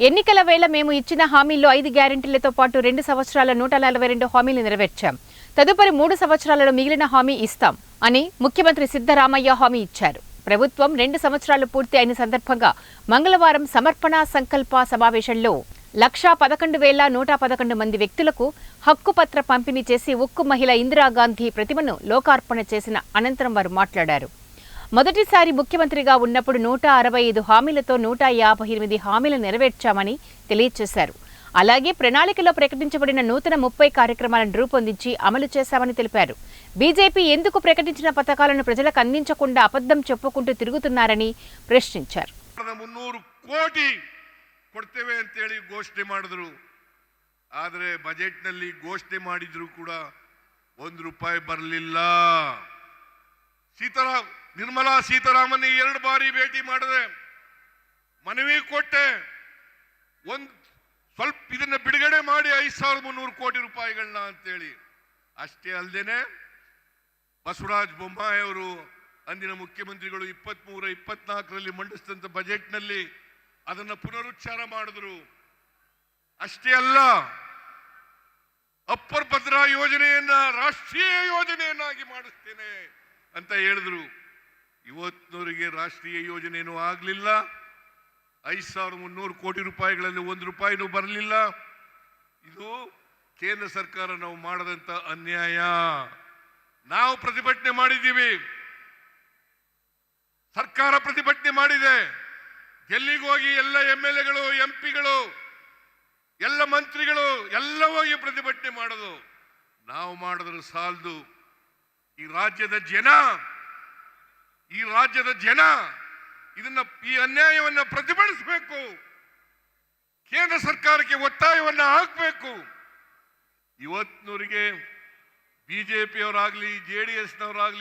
ఎన్నికల వేళ మేము ఇచ్చిన హామీల్లో 5 గ్యారెంటీలతో పాటు 2 సంవత్సరాల 142 హామీలు నెరవేర్చాం. తదుపరి 3 సంవత్సరాలలో మిగిలిన హామీ ఇస్తాం అని ముఖ్యమంత్రి సిద్ధరామయ్య హామీ ఇచ్చారు. ప్రభుత్వం 2 సంవత్సరాలు పూర్తి అయిన సందర్భంగా మంగళవారం సమర్పణ సంకల్ప సమావేశంలో 1,11,111 మంది వ్యక్తులకు హక్కుపత్ర పంపిణీ చేసి ఉక్కు మహిళ ఇందిరాగాంధీ ప్రతిమను లోకార్పణ చేసిన అనంతరం వారు మాట్లాడారు. మొదటిసారి ముఖ్యమంత్రిగా ఉన్నప్పుడు 165 హామీలతో 158 హామీలు నెరవేర్చామని తెలియజేశారు. అలాగే ప్రణాళికలో ప్రకటించబడిన నూతన 30 కార్యక్రమాలను రూపొందించి అమలు చేశామని తెలిపారు. బీజేపీ ఎందుకు ప్రకటించిన పథకాలను ప్రజలకు అందించకుండా అబద్ధం చెప్పుకుంటూ తిరుగుతున్నారని ప్రశ్నించారు. 300 ಕೋಟಿ ಕೊಡ್ತೇವೆ ಅಂತೇಳಿ ಘೋಷಣೆ ಮಾಡಿದ್ರು. ಆದರೆ ಬಜೆಟ್ನಲ್ಲಿ ಘೋಷಣೆ ಮಾಡಿದ್ರು ಕೂಡ ₹1 ಬರಲಿಲ್ಲ. ನಿರ್ಮಲಾ ಸೀತಾರಾಮನ್ 2 ಬಾರಿ ಭೇಟಿ ಮಾಡಿದೆ, ಮನವಿ ಕೊಟ್ಟೆ, ಸ್ವಲ್ಪ ಇದನ್ನ ಬಿಡುಗಡೆ ಮಾಡಿ 5,300 ಕೋಟಿ ರೂಪಾಯಿಗಳನ್ನ ಅಂತೇಳಿ. ಅಷ್ಟೇ ಅಲ್ಲದೇನೆ ಬಸವರಾಜ ಬೊಮ್ಮಾಯಿ ಅವರು ಅಂದಿನ ಮುಖ್ಯಮಂತ್ರಿಗಳು 23-24ರಲ್ಲಿ ಮಂಡಿಸಿದಂತ ಬಜೆಟ್ನಲ್ಲಿ ಅದನ್ನ ಪುನರುಚ್ಚಾರ ಮಾಡಿದ್ರು. ಅಷ್ಟೇ ಅಲ್ಲ, ಅಪ್ಪರ್ ಭದ್ರಾ ಯೋಜನೆಯನ್ನ ರಾಷ್ಟ್ರೀಯ ಯೋಜನೆಯನ್ನಾಗಿ ಮಾಡಿಸ್ತೇನೆ ಅಂತ ಹೇಳಿದ್ರು. ಇವತ್ತಿನವರೆಗೆ ರಾಷ್ಟ್ರೀಯ ಯೋಜನೆಯೂ ಆಗಲಿಲ್ಲ. 5,300 ಕೋಟಿ ರೂಪಾಯಿಗಳಲ್ಲಿ ₹1 ಬರಲಿಲ್ಲ. ಇದು ಕೇಂದ್ರ ಸರ್ಕಾರ ನಾವು ಮಾಡದಂತ ಅನ್ಯಾಯ. ನಾವು ಪ್ರತಿಭಟನೆ ಮಾಡಿದ್ದೀವಿ, ಸರ್ಕಾರ ಪ್ರತಿಭಟನೆ ಮಾಡಿದೆ. ಡೆಲ್ಲಿಗೆ ಹೋಗಿ ಎಲ್ಲ MLAಗಳು, MP ಗಳು, ಎಲ್ಲ ಮಂತ್ರಿಗಳು ಎಲ್ಲ ಹೋಗಿ ಪ್ರತಿಭಟನೆ ಮಾಡೋದು. ನಾವು ಮಾಡಿದ್ರೆ ಸಾಲದು. ಈ ರಾಜ್ಯದ ಜನ ಇದನ್ನ, ಈ ಅನ್ಯಾಯವನ್ನ ಪ್ರತಿಭಟಿಸಬೇಕು. ಕೇಂದ್ರ ಸರ್ಕಾರಕ್ಕೆ ಒತ್ತಾಯವನ್ನ ಹಾಕಬೇಕು. ಇವತ್ತಿನವರಿಗೆ ಬಿಜೆಪಿಯವರಾಗ್ಲಿ JDSನವರಾಗ್ಲಿ